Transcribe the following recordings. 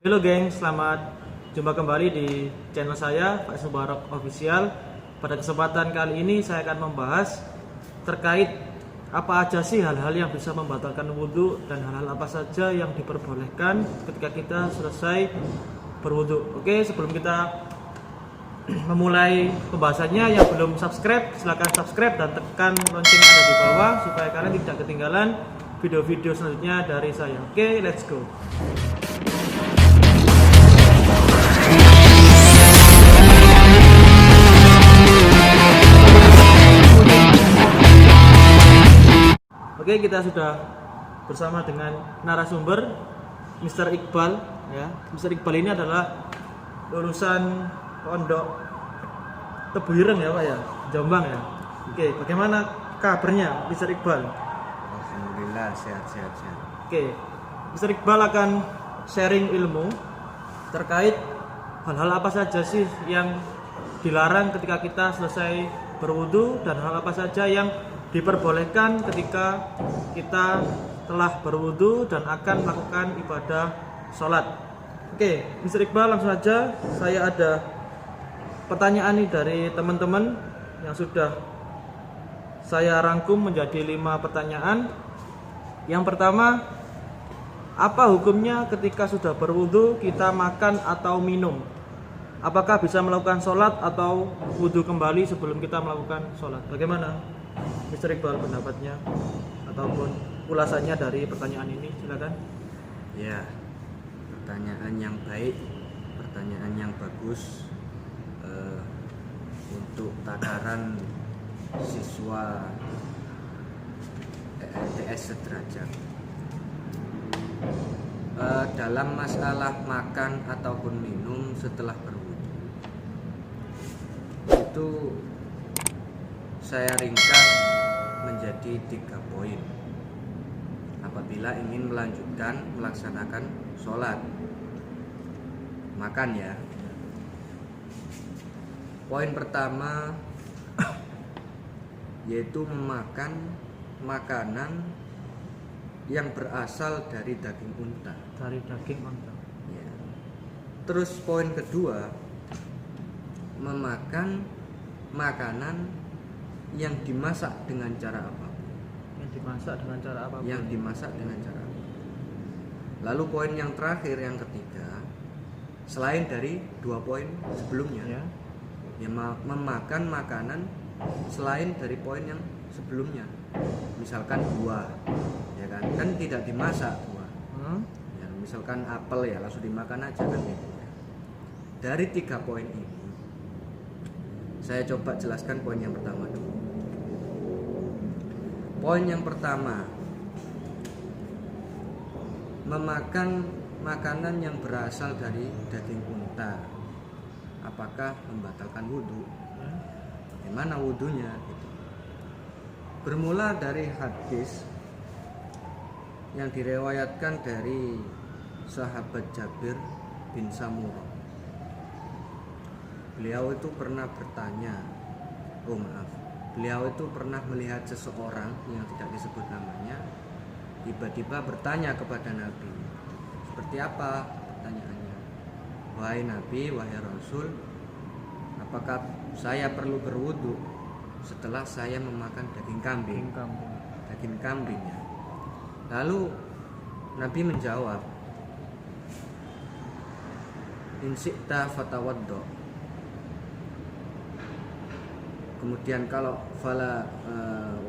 Halo geng, selamat jumpa kembali di channel saya, Pak Mubarak Official. Pada kesempatan kali ini saya akan membahas terkait apa aja sih hal-hal yang bisa membatalkan wudhu dan hal-hal apa saja yang diperbolehkan ketika kita selesai berwudhu. Oke, sebelum kita memulai pembahasannya, yang belum subscribe silahkan subscribe dan tekan lonceng yang ada di bawah supaya kalian tidak ketinggalan video-video selanjutnya dari saya. Oke, let's go. Oke, kita sudah bersama dengan narasumber Mr. Iqbal ya. Mr. Iqbal ini adalah lulusan Pondok Tebu Ireng ya Pak ya, Jombang ya. Oke, bagaimana kabarnya Mr. Iqbal? Alhamdulillah sehat. Oke, Mr. Iqbal akan sharing ilmu terkait hal-hal apa saja sih yang dilarang ketika kita selesai berwudu dan hal apa saja yang diperbolehkan ketika kita telah berwudu dan akan melakukan ibadah sholat. Oke, Mr. Iqbal, langsung saja saya ada pertanyaan nih dari teman-teman yang sudah saya rangkum menjadi 5 pertanyaan. Yang pertama, apa hukumnya ketika sudah berwudu kita makan atau minum? Apakah bisa melakukan sholat atau wudu kembali sebelum kita melakukan sholat? Bagaimana Mr. Iqbal pendapatnya ataupun ulasannya dari pertanyaan ini? Silakan. Ya, pertanyaan yang baik, pertanyaan yang bagus untuk takaran siswa ELTS sederajat. Dalam masalah makan ataupun minum setelah berwudu itu saya ringkas menjadi 3 poin apabila ingin melanjutkan melaksanakan sholat makan ya. Poin pertama yaitu memakan makanan yang berasal dari daging unta. Dari daging unta. Ya. Terus poin kedua, memakan makanan yang dimasak dengan cara apapun. Yang dimasak dengan cara apapun. Yang dimasak dengan cara apapun. Lalu poin yang terakhir, yang ketiga, selain dari 2 poin sebelumnya, ya memakan makanan selain dari poin yang sebelumnya. Misalkan buah, ya kan tidak dimasak buah. Ya, misalkan apel ya langsung dimakan aja kan gitu ya. Dari 3 poin ini, saya coba jelaskan poin yang pertama dulu. Poin yang pertama, memakan makanan yang berasal dari daging unta, apakah membatalkan wudhu? Bagaimana wudhunya? Gitu. Bermula dari hadis yang diriwayatkan dari sahabat Jabir bin Samurah. Beliau itu pernah melihat seseorang yang tidak disebut namanya tiba-tiba bertanya kepada Nabi. Seperti apa pertanyaannya? Wahai Nabi, wahai Rasul, apakah saya perlu berwudu setelah saya memakan daging kambing? Daging kambing ya. Lalu Nabi menjawab, in syi'ta fatawaddo. Kemudian kalau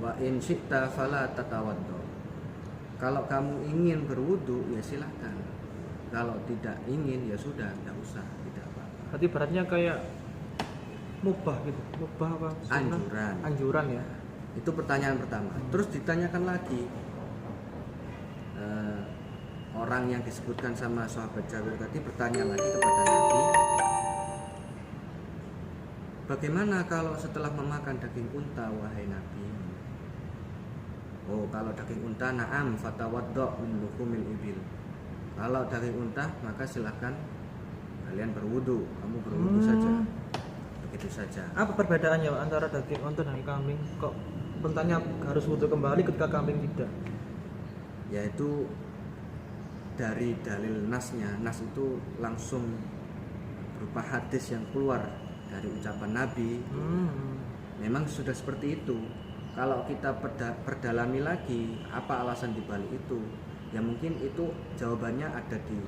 wa in syi'ta fala tatawaddo. Kalau kamu ingin berwudu ya silahkan. Kalau tidak ingin ya sudah, tidak usah, tidak apa-apa. Berarti beratnya kayak mubah gitu. Mubah apa? Anjuran ya. Itu pertanyaan pertama. Terus ditanyakan lagi, orang yang disebutkan sama sahabat Jabir tadi bertanya lagi kepada Nabi, bagaimana kalau setelah memakan daging unta wahai Nabi? Oh, kalau daging unta na'am fatawaddo min luhumil ibil. Kalau daging unta maka silahkan kalian berwudu, kamu berwudu saja. Begitu saja. Apa perbedaannya antara daging unta dan kambing? Kok untanya harus wudu kembali ketika kambing tidak? Yaitu dari dalil nasnya, nas itu langsung berupa hadis yang keluar dari ucapan Nabi. Memang sudah seperti itu. Kalau kita perdalami lagi apa alasan dibalik itu, ya mungkin itu jawabannya ada di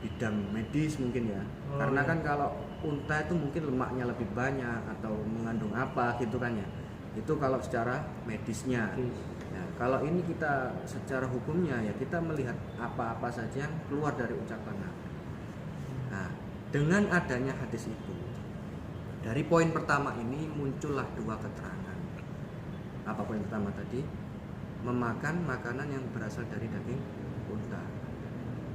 bidang medis mungkin ya. Karena kan kalau unta itu mungkin lemaknya lebih banyak atau mengandung apa gitu kan ya. Itu kalau secara medisnya. Ya, kalau ini kita secara hukumnya ya kita melihat apa-apa saja yang keluar dari ucapan Nabi. Nah, dengan adanya hadis itu, dari poin pertama ini muncullah dua keterangan. Apa poin pertama tadi? Memakan makanan yang berasal dari daging unta.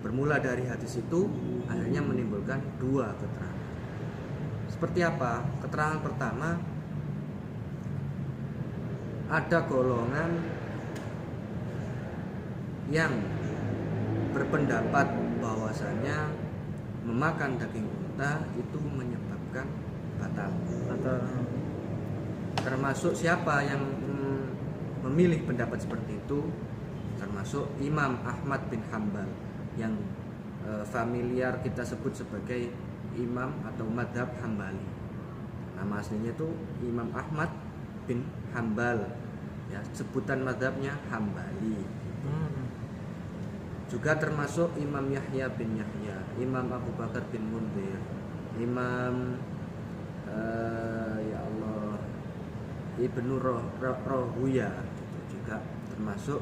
Bermula dari hadis itu akhirnya menimbulkan dua keterangan. Seperti apa? Keterangan pertama, ada golongan yang berpendapat bahwasannya memakan daging unta itu menyebabkan batal. Termasuk siapa yang memilih pendapat seperti itu? Termasuk Imam Ahmad bin Hambal yang familiar kita sebut sebagai imam atau madhab Hambali. Nama aslinya itu Imam Ahmad bin Hambal, ya, sebutan madhabnya Hambali. Juga termasuk Imam Yahya bin Yahya, Imam Abu Bakar bin Munzir, Imam ya Allah Ibnu Rohuya, itu juga termasuk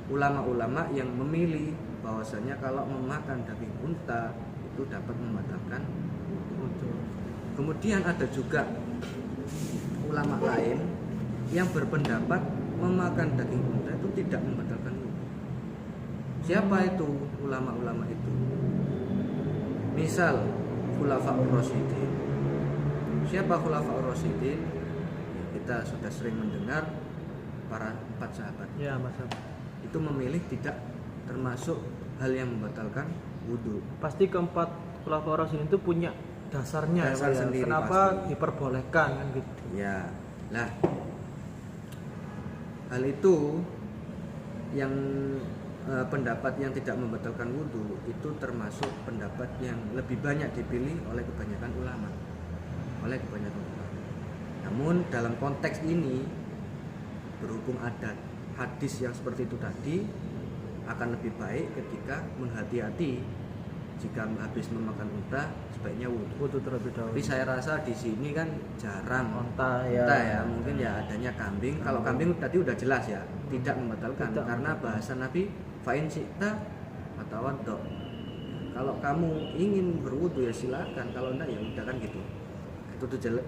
ulama-ulama yang memilih bahwasanya kalau memakan daging unta itu dapat membatalkan wudu. Kemudian ada juga ulama lain yang berpendapat memakan daging unta itu tidak membatalkan wudu. Siapa itu ulama-ulama itu? Misal Khulafaur Rasyidin. Siapa Khulafaur Rasyidin? Ya, kita sudah sering mendengar para 4 sahabat. Ya, masa Itu memilih tidak termasuk hal yang membatalkan wudu. pasti keempat Khulafaur Rasyidin itu punya dasarnya Dasar ya. sendiri Kenapa pasti. diperbolehkan kan gitu. Ya, lah hal itu yang pendapat yang tidak membatalkan wudu itu termasuk pendapat yang lebih banyak dipilih oleh kebanyakan ulama. Namun dalam konteks ini berhubung ada hadis yang seperti itu tadi, akan lebih baik ketika menghati-hati jika habis memakan unta sebaiknya wudu terlebih dahulu. Tapi saya rasa di sini kan jarang Unta ya, mungkin ya adanya kambing. Kalau kambing tadi udah jelas ya, tidak membatalkan Tidak. karena bahasa Nabi fa'in syi'ta fatawaddo. Kalau kamu ingin berwudu ya silakan, kalau enggak ya udah kan gitu.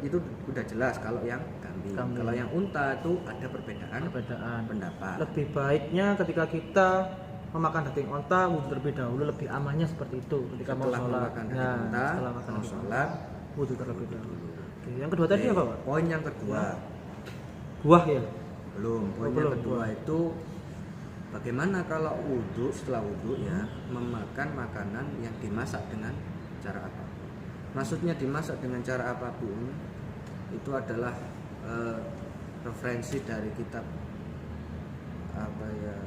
Itu udah jelas kalau yang kambing. Kalau yang unta itu ada perbedaan pendapat. Lebih baiknya ketika kita memakan daging unta wudu terlebih dahulu, lebih amannya seperti itu ketika Setelah mau sholat. memakan daging unta, setelah makan mau daging sholat, unta, wudu terlebih dahulu. Oke, yang kedua tadi apa, Pak? Poin yang kedua. Buah ya? Poin yang belum, kedua buah. itu bagaimana kalau setelah wudu ya memakan makanan yang dimasak dengan cara apapun. Maksudnya dimasak dengan cara apapun itu adalah referensi dari kitab apa ya,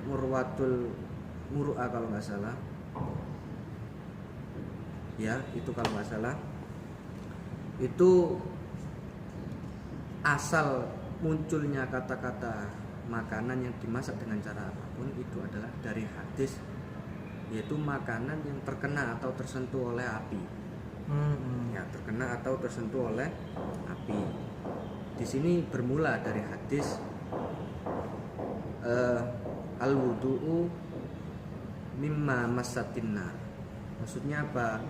Murwatul Muru'a kalau nggak salah. Ya, itu kalau nggak salah. Itu asal munculnya kata-kata makanan yang dimasak dengan cara apapun itu adalah dari hadis, yaitu makanan yang terkena atau tersentuh oleh api. Ya, terkena atau tersentuh oleh api. Di sini bermula dari hadis al-wudu'u mimma massatin nar. Maksudnya apa?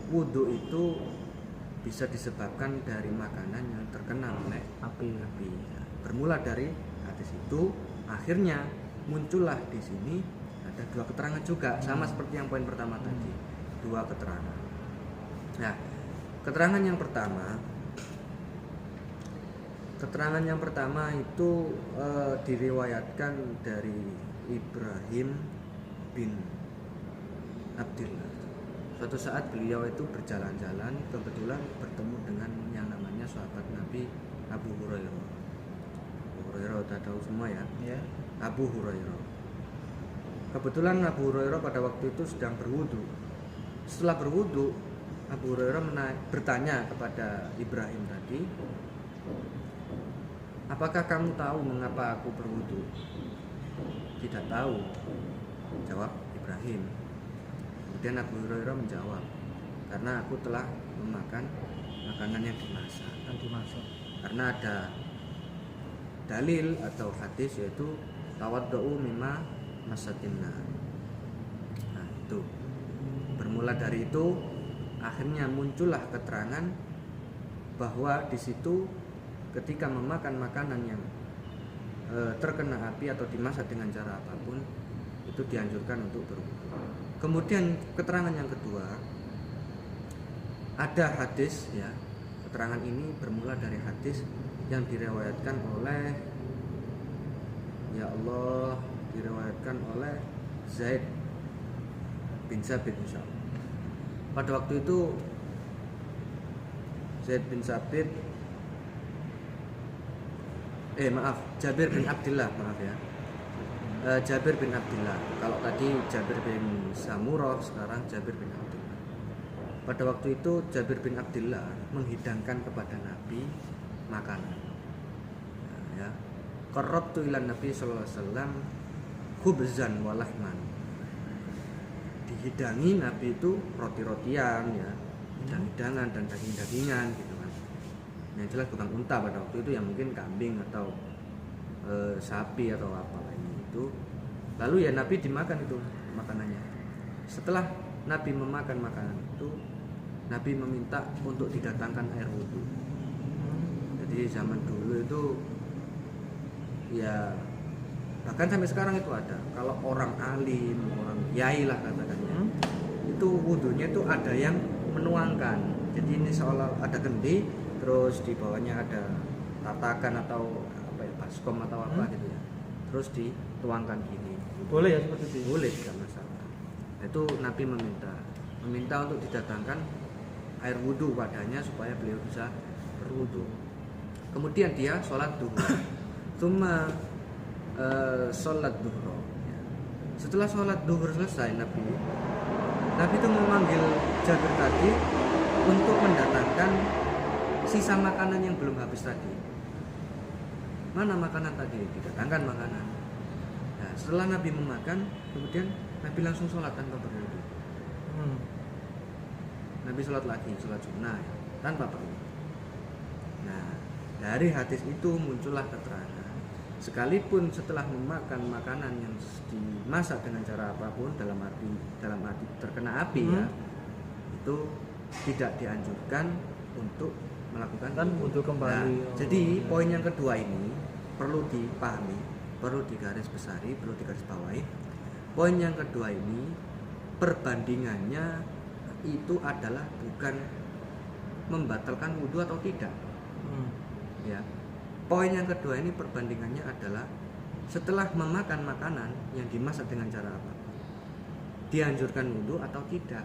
Wudu itu bisa disebabkan dari makanan yang terkena oleh api. Ya, bermula dari hadis itu, akhirnya muncullah di sini ada dua keterangan juga, sama seperti yang poin pertama tadi, dua keterangan. Nah, keterangan yang pertama itu diriwayatkan dari Ibrahim bin Abdillah. Suatu saat beliau itu berjalan-jalan, kebetulan bertemu dengan yang namanya sahabat Nabi Abu Hurairah. Abu Hurairah udah tahu semua ya. Ya. Abu Hurairah. kebetulan Abu Hurairah pada waktu itu sedang berwudu. Setelah berwudu, Abu Hurairah bertanya kepada Ibrahim tadi, apakah kamu tahu mengapa aku berwudu? Tidak tahu, jawab Ibrahim. Kemudian Abu Hurairah menjawab, karena aku telah memakan makanan yang dimasak. Karena ada dalil atau hadis yaitu tawaddu mimma masatinna. Nah, itu bermula dari itu akhirnya muncullah keterangan bahwa di situ ketika memakan makanan yang terkena api atau dimasak dengan cara apapun itu dianjurkan untuk berwudu. Kemudian keterangan yang kedua, ada hadis ya. Keterangan ini bermula dari hadis yang diriwayatkan oleh Zaid bin Sabit insyaallah. Pada waktu itu Jabir bin Abdullah, Jabir bin Abdullah. Kalau tadi Jabir bin Samurah, sekarang Jabir bin Abdullah. Pada waktu itu Jabir bin Abdullah menghidangkan kepada Nabi makanan. Ya. Qarrabtu ilan Nabi sallallahu alaihi wasallam khubzan wa lahman. Dihidangi Nabi itu roti-rotian ya, hidangan dan daging-dagingan gitu kan. Yang jelas bukan unta pada waktu itu, yang mungkin kambing atau sapi atau apa lainnya itu. Lalu ya Nabi dimakan itu makanannya. Setelah Nabi memakan makanan itu, Nabi meminta untuk didatangkan air wudhu. Jadi zaman dulu itu ya, bahkan sampai sekarang itu ada. Kalau orang alim, orang kiai lah katakannya, itu wudhunya itu ada yang menuangkan. Jadi ini seolah ada kendi, terus di bawahnya ada tatakan atau apa ya, baskom atau apa gitu ya. Terus dituangkan gini. Boleh ya seperti itu? Boleh, tidak masalah. Itu Nabi meminta untuk didatangkan air wudhu padanya supaya beliau bisa berwudhu. Kemudian dia sholat duhur. Tsumma sholat duhur. Setelah sholat duhur selesai, Nabi itu memanggil Jabir tadi untuk mendatangkan sisa makanan yang belum habis tadi. Mana makanan tadi? Didatangkan makanan. Nah, setelah Nabi memakan, kemudian Nabi langsung sholat tanpa berwudhu. Nabi sholat lagi, sholat sunnah ya, tanpa berwudhu. Nah, dari hadis itu muncullah keterangan, sekalipun setelah memakan makanan yang dimasak dengan cara apapun, dalam arti terkena api ya, itu tidak dianjurkan untuk melakukan wudhu kembali. Nah, jadi poin yang kedua ini perlu dipahami, perlu digarisbesari, perlu digarisbawahi. Poin yang kedua ini perbandingannya itu adalah bukan membatalkan wudhu atau tidak. Ya. Poin yang kedua ini perbandingannya adalah setelah memakan makanan yang dimasak dengan cara apa, dianjurkan wudhu atau tidak.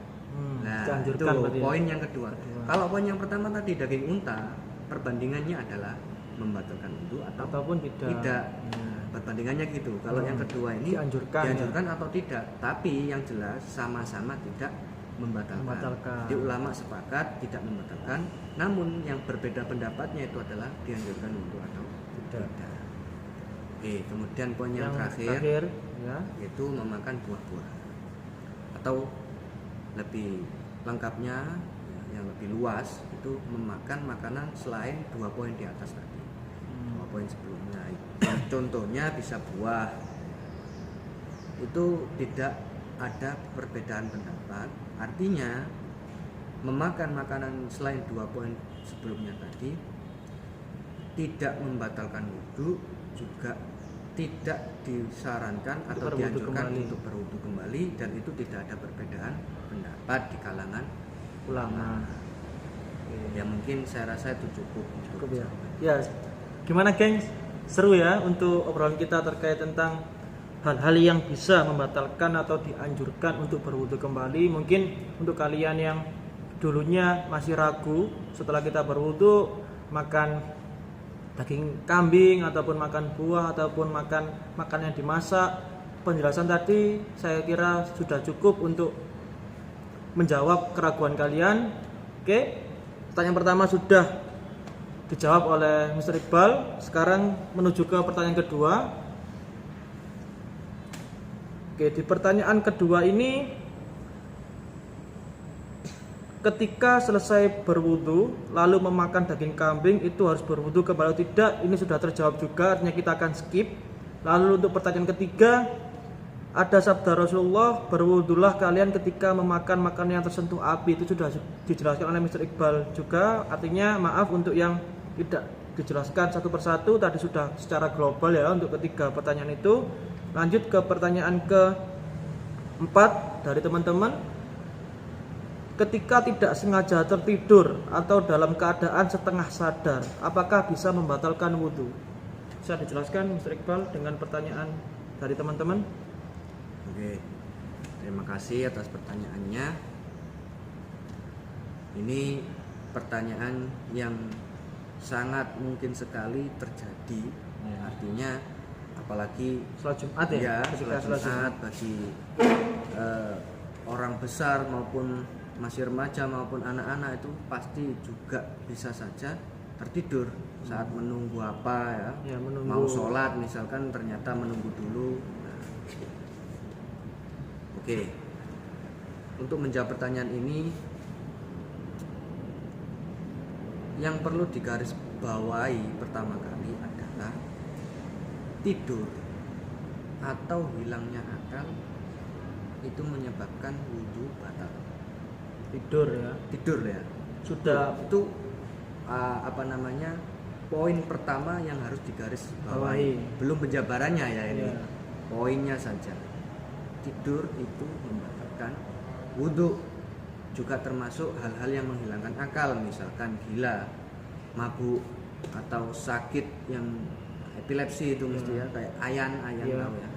Nah, itu poin yang kedua. Kalau poin yang pertama tadi daging unta, perbandingannya adalah membatalkan wudhu ataupun tidak. Perbandingannya gitu. Kalau yang kedua ini dianjurkan atau tidak, tapi yang jelas sama-sama tidak membatalkan. Di ulama sepakat tidak membatalkan, namun yang berbeda pendapatnya itu adalah dianjurkan wudhu atau tidak. Oke, kemudian poin yang terakhir ya, yaitu memakan buah-buahan. Atau lebih lengkapnya, yang lebih luas itu memakan makanan selain 2 poin di atas tadi. 2 poin sebelumnya. Contohnya bisa buah. Itu tidak ada perbedaan pendapat. Artinya memakan makanan selain 2 poin sebelumnya tadi tidak membatalkan wudhu, juga tidak disarankan atau dianjurkan untuk berwudhu kembali, dan itu tidak ada perbedaan pendapat di kalangan ulama. Ya mungkin saya rasa itu cukup ya. Ya, gimana gengs? Seru ya untuk obrolan kita terkait tentang hal-hal yang bisa membatalkan atau dianjurkan untuk berwudhu kembali. Mungkin untuk kalian yang dulunya masih ragu, setelah kita berwudhu makan daging kambing ataupun makan buah ataupun makan makanan yang dimasak, penjelasan tadi saya kira sudah cukup untuk menjawab keraguan kalian. Oke, pertanyaan pertama sudah dijawab oleh Mr. Iqbal. Sekarang menuju ke pertanyaan kedua. Oke, di pertanyaan kedua ini, ketika selesai berwudu lalu memakan daging kambing itu harus berwudu kembali atau tidak? Ini sudah terjawab juga, artinya kita akan skip. Lalu untuk pertanyaan ketiga, ada sabda Rasulullah, berwudulah kalian ketika memakan makanan yang tersentuh api. Itu sudah dijelaskan oleh Mr. Iqbal juga. Artinya maaf untuk yang tidak dijelaskan satu persatu, tadi sudah secara global ya untuk ketiga pertanyaan itu. Lanjut ke pertanyaan keempat dari teman-teman. Ketika tidak sengaja tertidur atau dalam keadaan setengah sadar, apakah bisa membatalkan wudhu? Bisa dijelaskan Mr. Iqbal dengan pertanyaan dari teman-teman? Oke, terima kasih atas pertanyaannya. Ini pertanyaan yang sangat mungkin sekali terjadi. Artinya apalagi Sholat Jumat ya? Sholat Jumat bagi orang besar maupun masih remaja maupun anak-anak itu pasti juga bisa saja tertidur saat menunggu apa ya, menunggu. Mau sholat misalkan ternyata menunggu dulu. Oke, untuk menjawab pertanyaan ini yang perlu digarisbawahi pertama kali adalah tidur atau hilangnya akal itu menyebabkan wudhu batal. Tidur ya Sudah itu poin pertama yang harus digarisbawahi, belum penjabarannya ya ini. Poinnya saja, tidur itu membatalkan wudhu, juga termasuk hal-hal yang menghilangkan akal, misalkan gila, mabuk, atau sakit yang epilepsi itu mesti ya, kayak ayan tahu ya,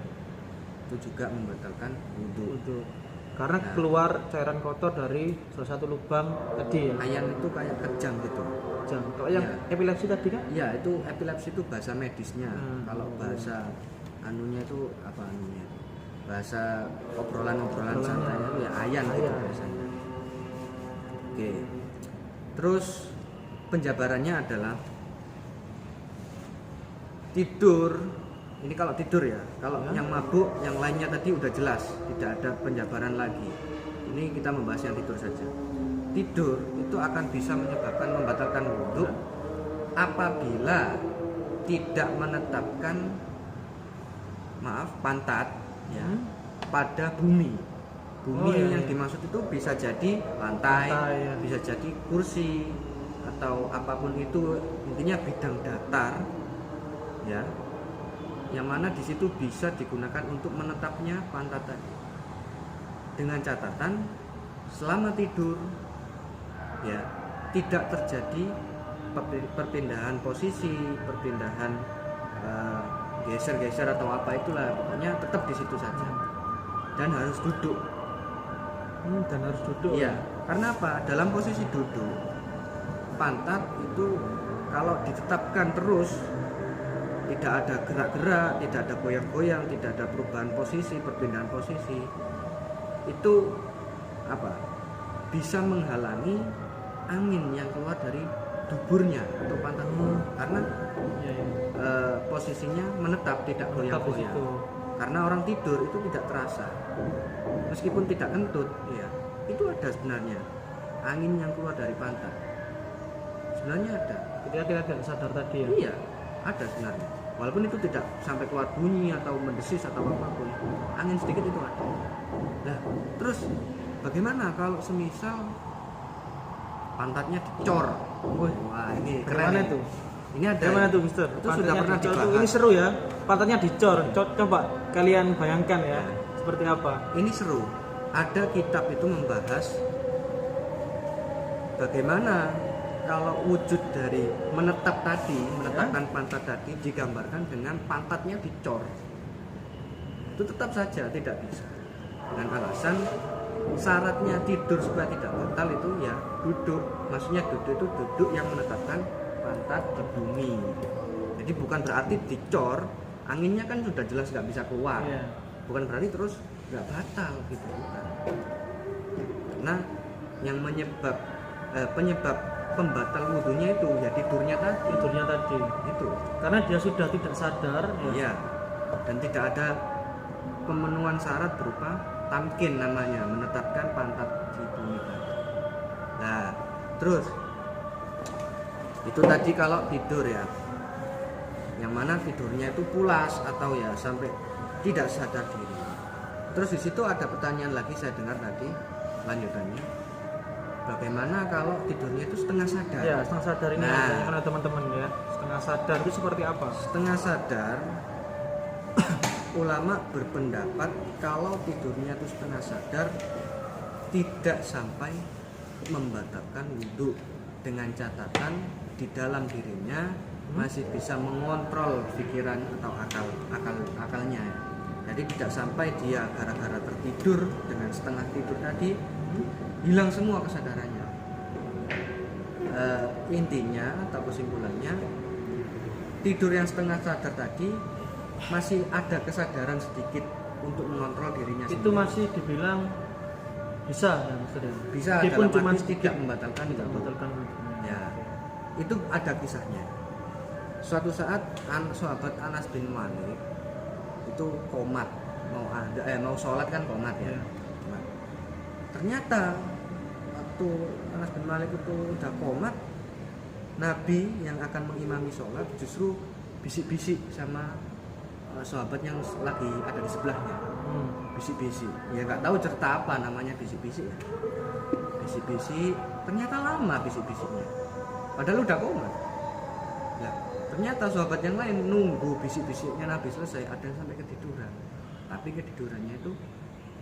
itu juga membatalkan wudhu. Karena keluar cairan kotor dari salah satu lubang tadi ya. Ayan itu kayak kejang gitu. Kalau yang epilepsi tadi kan? Iya, itu epilepsi itu bahasa medisnya. Kalau bahasa anunya itu apa anunya? Bahasa obrolan santai itu ya ayan gitu biasanya. Oke. Terus penjabarannya adalah tidur. Ini kalau tidur ya. Kalau yang mabuk, yang lainnya tadi udah jelas, tidak ada penjabaran lagi. Ini kita membahas yang tidur saja. Tidur itu akan bisa menyebabkan membatalkan wudhu apabila tidak menetapkan pantat ya pada bumi. Yang dimaksud itu bisa jadi lantai ya. Bisa jadi kursi atau apapun itu, intinya bidang datar ya, yang mana di situ bisa digunakan untuk menetapnya pantat tadi. Dengan catatan selama tidur ya tidak terjadi perpindahan posisi, perpindahan geser-geser atau apa itulah, pokoknya tetap di situ saja dan harus duduk. Iya, karena apa? Dalam posisi duduk pantat itu kalau ditetapkan terus, tidak ada gerak-gerak, tidak ada goyang-goyang, tidak ada perubahan posisi, perpindahan posisi, itu bisa menghalangi angin yang keluar dari duburnya atau pantatmu, karena posisinya menetap, tidak goyang-goyang. Karena orang tidur itu tidak terasa, meskipun tidak kentut ya, itu ada sebenarnya angin yang keluar dari pantat, sebenarnya ada. Ketika kita tidak sadar tadi ya. Iya, ada sebenarnya, walaupun itu tidak sampai keluar bunyi atau mendesis atau apapun, angin sedikit itu ada. Nah, terus bagaimana kalau semisal pantatnya dicor? Wah, ini keren. Gimana tuh? Ini ada. Gimana tuh, Mister? Itu sudah pernah dibahas. Ini seru ya. Pantatnya dicor. Coba kalian bayangkan ya, seperti apa? Ini seru. Ada kitab itu membahas bagaimana kalau wujud dari menetapkan pantat tadi digambarkan dengan pantatnya dicor. Itu tetap saja tidak bisa. Dengan alasan syaratnya tidur supaya tidak batal itu ya duduk. Maksudnya duduk itu duduk yang menetapkan pantat di bumi. Jadi bukan berarti dicor, anginnya kan sudah jelas nggak bisa keluar. bukan berarti terus nggak batal gitu, bukan. Karena yang penyebab pembatal wudhunya itu ya tidurnya tadi itu karena dia sudah tidak sadar ya. Iya. Dan tidak ada pemenuhan syarat berupa tamkin, namanya menetapkan pantat di bumi tadi. Nah, terus itu tadi kalau tidur ya, yang mana tidurnya itu pulas atau ya sampai tidak sadar diri. Terus di situ ada pertanyaan lagi saya dengar tadi lanjutannya, bagaimana kalau tidurnya itu setengah sadar? Ya, setengah sadar ini Nah, karena teman-teman ya, setengah sadar itu seperti apa? Setengah sadar ulama berpendapat kalau tidurnya itu setengah sadar tidak sampai membatalkan wudhu, dengan catatan di dalam dirinya masih bisa mengontrol pikiran atau akalnya. Jadi tidak sampai dia gara-gara tertidur dengan setengah tidur tadi hilang semua kesadarannya. Intinya atau kesimpulannya, tidur yang setengah sadar tadi masih ada kesadaran sedikit untuk mengontrol dirinya sendiri. Itu masih dibilang bisa ya, bisa, meskipun dalam cuma arti sedikit tidak membatalkan wudhu. Ya, itu ada kisahnya. Suatu saat sahabat Anas bin Malik itu komat, mau sholat kan komat ya. Nah, ternyata waktu Anas bin Malik itu udah komat, Nabi yang akan mengimami sholat justru bisik-bisik sama sahabat yang lagi ada di sebelahnya. Bisik-bisik, ya nggak tahu cerita apa namanya bisik-bisik ya. Bisik-bisik, ternyata lama bisik-bisiknya, padahal udah komat. Ya, ternyata sahabat yang lain nunggu bisik-bisiknya Nabi selesai, ada yang sampai ketiduran, tapi ketidurannya itu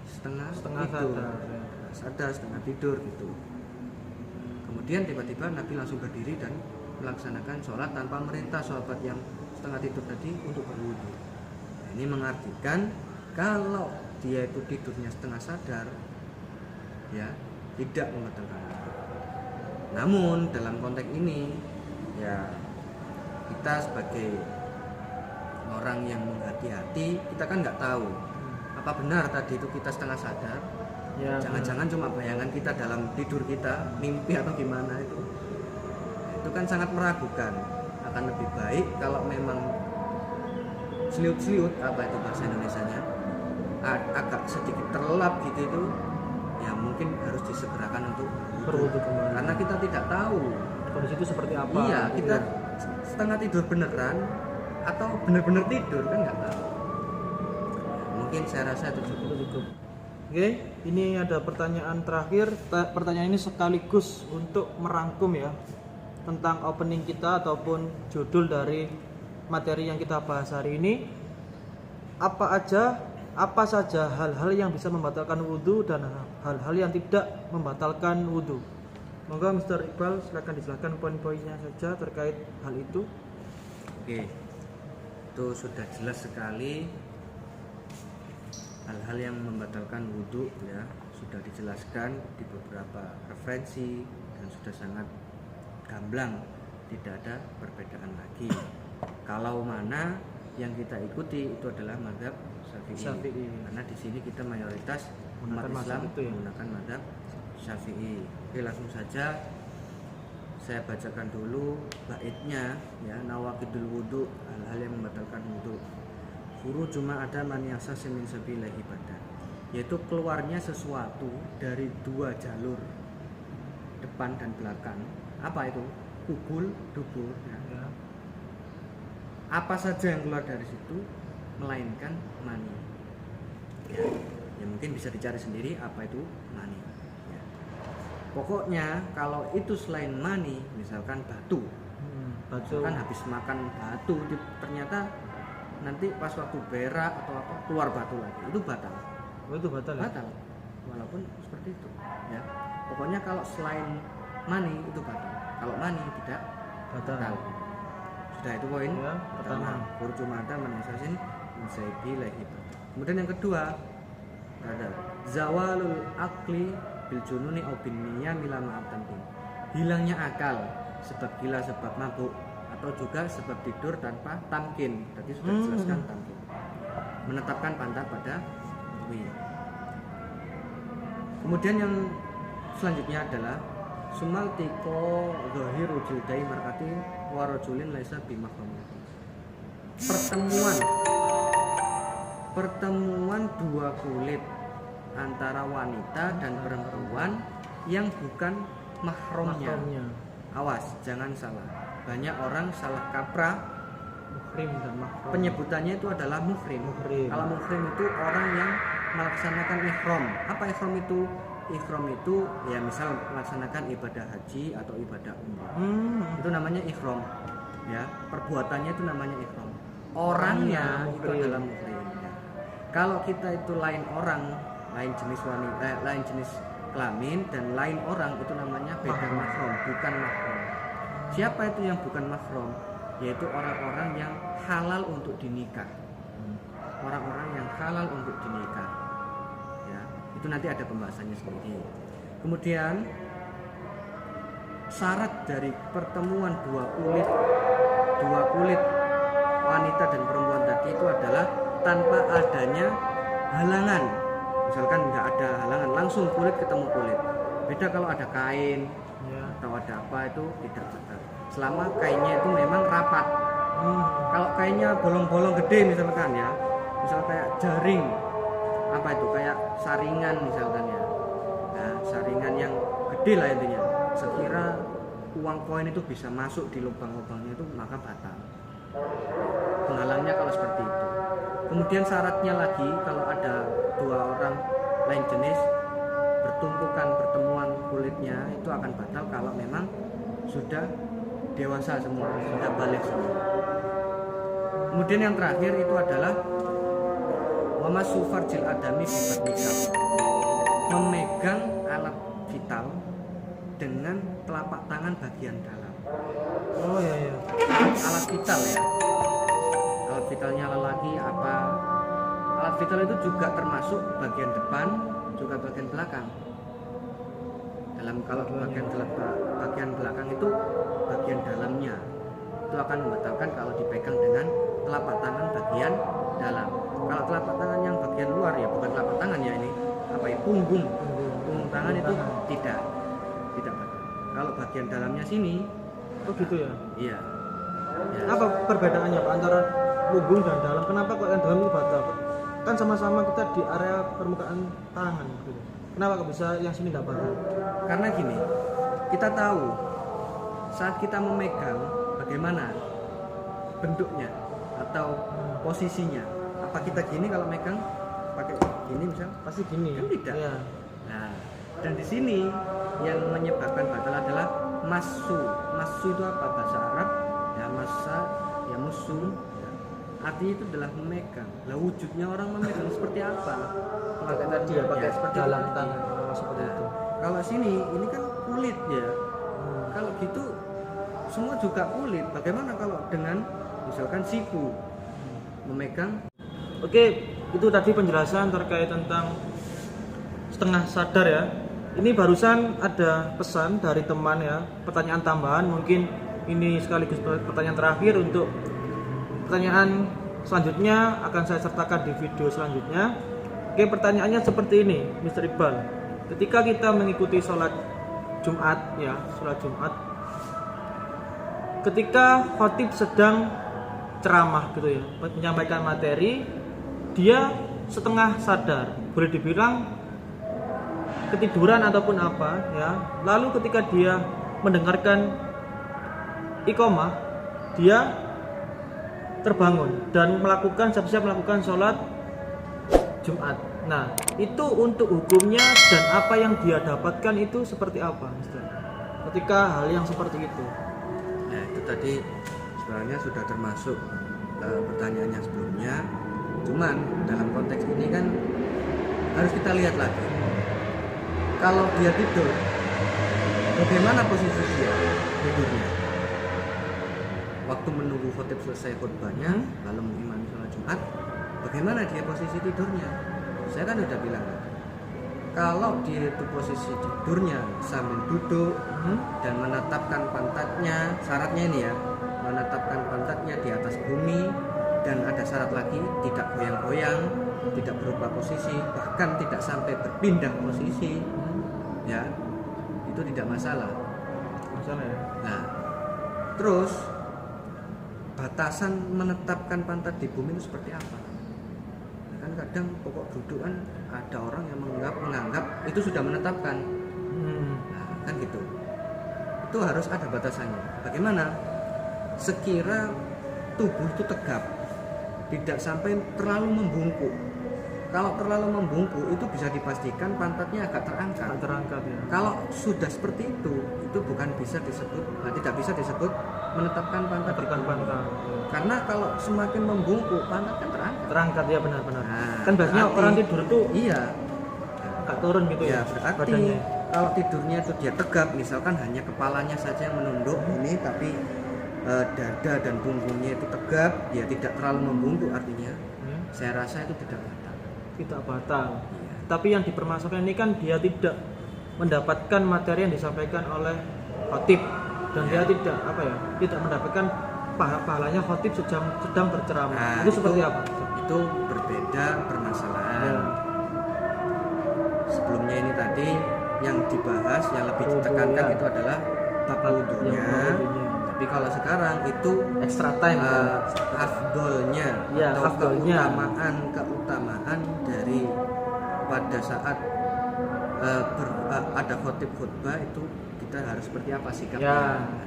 setengah tidur, sadar setengah tidur gitu. Kemudian tiba-tiba Nabi langsung berdiri dan melaksanakan sholat tanpa merintah sahabat yang setengah tidur tadi untuk berwudu. Nah, ini mengartikan kalau dia itu tidurnya setengah sadar, ya tidak membatalkan wudu. Namun dalam konteks ini ya kita sebagai orang yang hati-hati, kita kan nggak tahu apa benar tadi itu kita setengah sadar. Ya, jangan-jangan cuma bayangan kita dalam tidur kita, mimpi atau gimana itu. Itu kan sangat meragukan. Akan lebih baik kalau memang seliut-seliut, apa itu bahasa Indonesianya, agak sedikit terlelap gitu itu, ya mungkin harus disegerakan untuk berwudu kembali. Karena kita tidak tahu kondisi itu seperti apa. Iya, kita setengah tidur beneran atau bener-bener tidur kan nggak tahu. Mungkin saya rasa itu cukup. Oke, ini ada pertanyaan terakhir. Pertanyaan ini sekaligus untuk merangkum ya tentang opening kita ataupun judul dari materi yang kita bahas hari ini. Apa saja hal-hal yang bisa membatalkan wudhu dan hal-hal yang tidak membatalkan wudhu. Monggo Mr. Iqbal silakan dijelaskan poin-poinnya saja terkait hal itu. Oke, itu sudah jelas sekali. Hal-hal yang membatalkan wudhu ya sudah dijelaskan di beberapa referensi dan sudah sangat gamblang, tidak ada perbedaan lagi. Kalau mana yang kita ikuti itu adalah mazhab Syafi'i. Karena di sini kita mayoritas umat Islam menggunakan mazhab Syafi'i. Oke, langsung saja saya bacakan dulu baitnya ya, nawaqidul wudu, hal-hal yang membatalkan wudu. Furu cuma ada man yasa min sabillah ibadah, yaitu keluarnya sesuatu dari dua jalur depan dan belakang. Apa itu? Kubul, dubur ya. Apa saja yang keluar dari situ melainkan mani ya, ya mungkin bisa dicari sendiri apa itu mani ya. Pokoknya kalau itu selain mani, misalkan batu kan habis makan batu ternyata nanti pas waktu berak atau apa keluar batu lagi, itu batal. Itu batal ya? Batal, walaupun seperti itu ya. Pokoknya kalau selain mani itu batal, kalau mani tidak batal. Sudah, itu poin ya, pertama. Kurcumada manasasin musaibi lagi. Kemudian yang kedua ada zawalul akli bil jununi au bin niyya mila ma'atantin, hilangnya akal sebab gila sebab mabuk atau juga sebab tidur tanpa tamkin. Tadi sudah dijelaskan tamkin. menetapkan pantat pada bumi. Kemudian yang selanjutnya adalah sumaltiko zahiru jildai mar'ati wa rajulin laisa bimahram. Pertemuan dua kulit antara wanita dan perempuan yang bukan mahramnya. Awas, jangan salah. Banyak orang salah kaprah. Muhrim dan mahram. Penyebutannya itu adalah muhrim. Kalau muhrim itu orang yang melaksanakan ihram. Apa ihram itu? Ihram itu ya misal melaksanakan ibadah haji atau ibadah umrah. Itu namanya ihram. Ya, perbuatannya itu namanya ihram. Orangnya itu adalah muhrim. Ya. Kalau kita itu lain orang, lain jenis wanita, lain jenis kelamin dan lain orang, itu namanya beda mahram, bukan mahram. Siapa itu yang bukan mahram? Yaitu orang-orang yang halal untuk dinikah. Orang-orang yang halal untuk dinikah. Ya, itu nanti ada pembahasannya sendiri. Kemudian syarat dari pertemuan dua kulit wanita dan perempuan tadi itu adalah tanpa adanya halangan. Misalkan nggak ada halangan, langsung kulit ketemu kulit. Beda kalau ada kain atau ada apa, itu tidak betul. Selama kainnya itu memang rapat. Kalau kainnya bolong-bolong gede misalkan ya, misal kayak jaring, apa itu, kayak saringan misalkan ya, nah, saringan yang gede lah intinya, sekira uang koin itu bisa masuk di lubang-lubangnya itu, maka batal. Penghalangnya kalau seperti itu. Kemudian syaratnya lagi, kalau ada dua orang lain jenis bertumpukan pertemuan kulitnya, itu akan batal kalau memang sudah dewasa semua, sudah balik semua. Kemudian yang terakhir itu adalah wamasu farjil adami bibatnikah, memegang alat vital dengan telapak tangan bagian dalam. Oh iya. Alat vital ya. Alat vitalnya lelaki apa? Alat vital itu juga termasuk bagian depan, juga bagian belakang. Kalau bagian belakang itu bagian dalamnya, itu akan membatalkan kalau dipegang dengan telapak tangan bagian dalam. Kalau telapak tangan yang bagian luar, ya bukan telapak tangan ya, ini apa ya, punggung tangan itu tidak batal. Kalau bagian dalamnya sini, oh gitu ya. iya. Ya. Apa perbedaannya Pak antara punggung dan dalam? Kenapa kok yang dalam itu batal? Kan sama-sama kita di area permukaan tangan gitu. Kenapa kok bisa yang sini nggak batal? Karena gini, kita tahu saat kita memegang bagaimana bentuknya atau posisinya. Apa kita gini kalau megang pakai gini misal? Pasti gini. Kan tidak. Ya. Nah, dan di sini yang menyebabkan batal adalah masu. Masu itu apa bahasa Arab? Ya masa, ya musuh. Ya. Artinya itu adalah memegang. Lah wujudnya orang memegang seperti apa? Pakai tadi ya, pakai seperti dalam tangan seperti itu. Kalau sini ini kan kulit ya. Kalau gitu semua juga kulit. Bagaimana kalau dengan misalkan siku memegang? Oke, itu tadi penjelasan terkait tentang setengah sadar ya. Ini barusan ada pesan dari teman ya, pertanyaan tambahan, mungkin ini sekaligus pertanyaan terakhir. Untuk pertanyaan selanjutnya akan saya sertakan di video selanjutnya. Oke, pertanyaannya seperti ini, Mr. Iqbal. Ketika kita mengikuti sholat Jumat ya, sholat Jumat, ketika khotib sedang ceramah gitu ya, menyampaikan materi, dia setengah sadar, boleh dibilang ketiduran ataupun apa ya. Lalu ketika dia mendengarkan iqamah, dia terbangun dan siap-siap melakukan sholat Jumat. Nah, itu untuk hukumnya dan apa yang dia dapatkan itu seperti apa, Mister? Ketika hal yang seperti itu. Nah, itu tadi sebenarnya sudah termasuk pertanyaannya sebelumnya. Cuman dalam konteks ini kan harus kita lihat lagi. Kalau dia tidur, bagaimana posisi dia tidurnya? Waktu menunggu khotib selesai khutbahnya, lalu mengimami sholat Jumat, bagaimana dia posisi tidurnya? Saya kan udah bilang, kalau dia itu posisi tidurnya sambil duduk dan menetapkan pantatnya, syaratnya ini ya, menetapkan pantatnya di atas bumi, dan ada syarat lagi, tidak goyang-goyang, tidak berubah posisi, bahkan tidak sampai berpindah posisi, ya itu tidak masalah. Masalah ya. Nah, terus batasan menetapkan pantat di bumi itu seperti apa? Nah, kan kadang pokok dudukan ada orang yang menganggap itu sudah menetapkan. Nah, kan gitu. Itu harus ada batasannya. Bagaimana? Sekira tubuh itu tegap, tidak sampai terlalu membungkuk. Kalau terlalu membungkuk itu bisa dipastikan pantatnya agak terangkat. Terangkat ya. Kalau sudah seperti itu bukan bisa disebut, tidak bisa disebut menetapkan pantat di bumi. Pantat. Karena kalau semakin membungkuk pantat kan terangkat. Terangkat ya, benar-benar. Nah, Kan biasanya berarti- orang tidur tuh Iya. agak turun gitu Ya ya. berarti badannya. kalau tidurnya itu dia tegap, misalkan hanya kepalanya saja yang menunduk ini, tapi dada dan punggungnya itu tegap, dia tidak terlalu membungkuk, artinya saya rasa itu tidak batal. Tidak batal. Iya. Tapi yang dipermasalahkan ini kan dia tidak mendapatkan materi yang disampaikan oleh khotib dan dia tidak tidak mendapatkan pahalanya khotib sedang berceramah. Nah, itu seperti apa? Itu berbeda permasalahan. Ya. Sebelumnya ini tadi yang dibahas, yang lebih Wudu, ditekankan ya. itu adalah bab wudunya. Ya, wudunya. Tapi kalau sekarang itu Extra time. afdolnya Ya, atau afdolnya. keutamaan dari pada saat ada khotbah itu kita harus seperti apa sikapnya. Ya,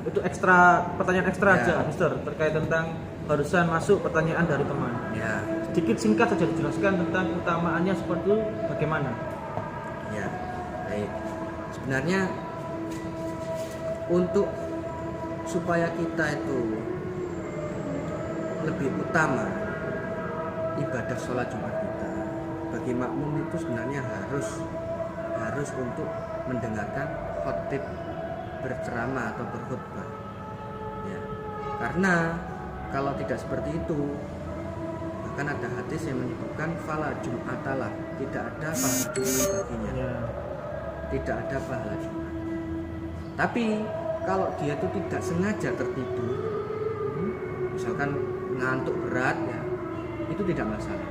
itu ekstra pertanyaan ekstra Ya. aja, Mister, terkait tentang barusan masuk pertanyaan dari teman. Ya, Sedikit singkat saja dijelaskan tentang keutamaannya seperti itu bagaimana? ya, baik. Sebenarnya untuk supaya kita itu lebih utama ibadah sholat Jumat kita, bagi makmum itu sebenarnya harus untuk mendengarkan khotib berceramah atau berkhutbah, ya. Karena kalau tidak seperti itu, bahkan ada hadis yang menyebutkan fala jum'atalah, tidak ada pahala Jumat baginya, Ya. tidak ada pahala Jumat. Tapi kalau dia itu tidak sengaja tertidur, misalkan ngantuk berat, ya itu tidak masalah.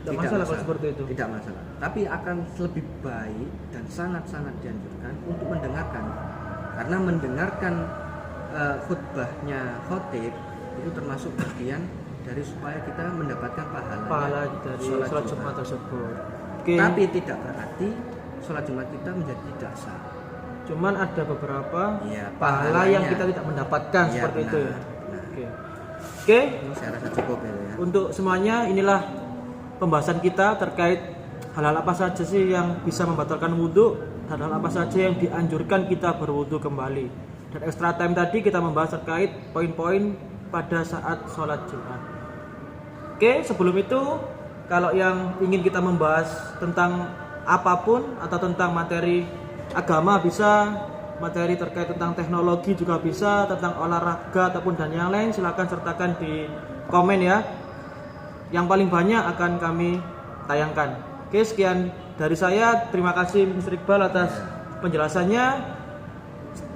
Tidak masalah kalau seperti itu. Tidak masalah. Tapi akan lebih baik dan sangat-sangat dianjurkan untuk mendengarkan. Karena mendengarkan khutbahnya khotib itu termasuk bagian dari supaya kita mendapatkan pahala Dari sholat Jumat tersebut. Oke. Tapi tidak berarti sholat Jumat kita menjadi tidak sah. Cuman ada beberapa Ya, pahala yang pahalanya. kita tidak mendapatkan Ya, seperti benar, itu ya. benar. Oke. Ini saya rasa cukup ya. Untuk semuanya inilah pembahasan kita terkait hal-hal apa saja sih yang bisa membatalkan wudhu dan hal apa saja yang dianjurkan kita berwudhu kembali. Dan extra time tadi kita membahas terkait poin-poin pada saat sholat Jumat. Oke, sebelum itu kalau yang ingin kita membahas tentang apapun atau tentang materi agama bisa, materi terkait tentang teknologi juga bisa, tentang olahraga ataupun dan yang lain, silakan sertakan di komen ya. Yang paling banyak akan kami tayangkan. Oke, sekian dari saya. Terima kasih Mr. Iqbal atas penjelasannya.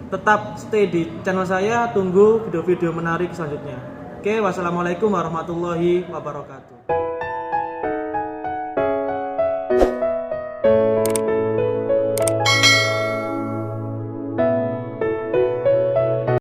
Tetap stay di channel saya, tunggu video-video menarik selanjutnya. Oke, wassalamualaikum warahmatullahi wabarakatuh.